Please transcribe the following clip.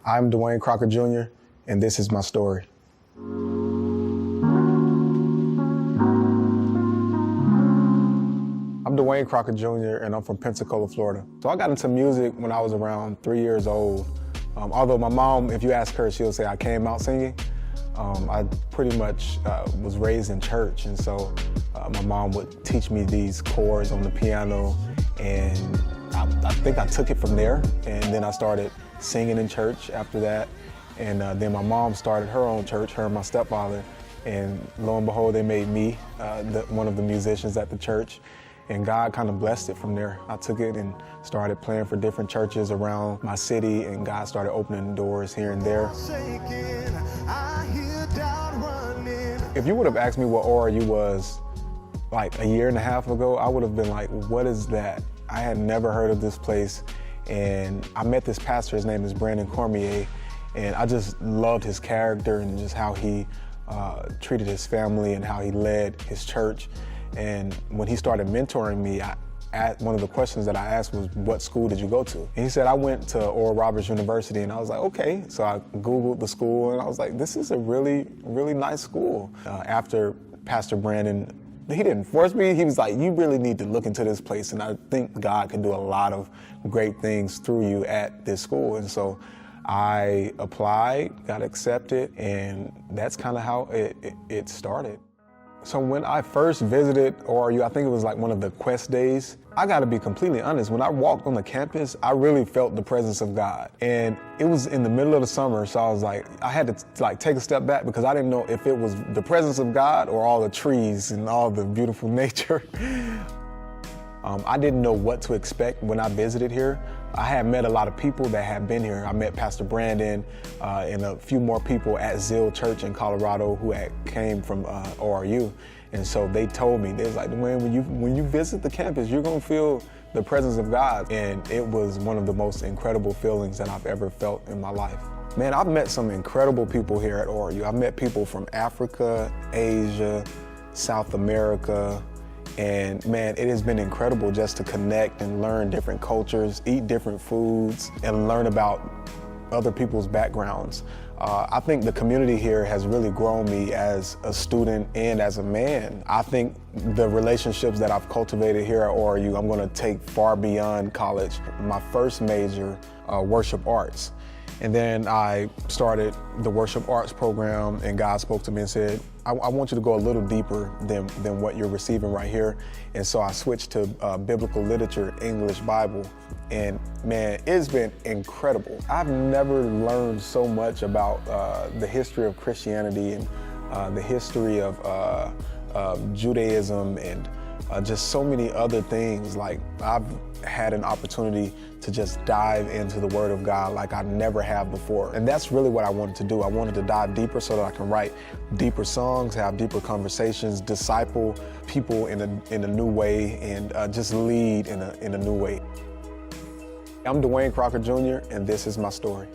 I'm DeWayne Crocker Jr., and this is my story. I'm DeWayne Crocker Jr., and I'm from Pensacola, Florida. So I got into music when I was around 3 years old. Although my mom, if you ask her, she'll say I came out singing. I pretty much was raised in church, and so my mom would teach me these chords on the piano, and I think I took it from there, and then I started singing in church after that. And then my mom started her own church, her and my stepfather, and lo and behold, they made me one of the musicians at the church. And God kind of blessed it from there. I took it and started playing for different churches around my city, and God started opening doors here and there. If you would have asked me what ORU was like a year and a half ago, I would have been like, what is that? I had never heard of this place. And I met this pastor, his name is Brandon Cormier, and I just loved his character and just how he treated his family and how he led his church. And when he started mentoring me, one of the questions that I asked was, what school did you go to? And he said, I went to Oral Roberts University. And I was like, okay. So I Googled the school, and I was like, this is a really, really nice school. After Pastor Brandon, he didn't force me. He was like, you really need to look into this place, and I think God can do a lot of great things through you at this school. And so I applied, got accepted, and that's kind of how it started. So when I first visited ORU, I think it was like one of the Quest days. I gotta be completely honest, when I walked on the campus, I really felt the presence of God. And it was in the middle of the summer, so I was like, I had to take a step back because I didn't know if it was the presence of God or all the trees and all the beautiful nature. I didn't know what to expect when I visited here. I had met a lot of people that had been here. I met Pastor Brandon and a few more people at Zill Church in Colorado who came from ORU. And so they told me, they was like, DeWayne, when you visit the campus, you're gonna feel the presence of God. And it was one of the most incredible feelings that I've ever felt in my life. Man, I've met some incredible people here at ORU. I've met people from Africa, Asia, South America, and man, it has been incredible just to connect and learn different cultures, eat different foods, and learn about other people's backgrounds. I think the community here has really grown me as a student and as a man. I think the relationships that I've cultivated here at ORU, I'm gonna take far beyond college. My first major, worship arts. And then I started the worship arts program, and God spoke to me and said, I want you to go a little deeper than what you're receiving right here. And so I switched to biblical literature, English Bible. And man, it's been incredible. I've never learned so much about the history of Christianity and the history of Judaism and just so many other things. Like, I've had an opportunity to just dive into the Word of God like I never have before. And that's really what I wanted to do. I wanted to dive deeper so that I can write deeper songs, have deeper conversations, disciple people in a new way, and just lead in a new way. I'm DeWayne Crocker Jr., and this is my story.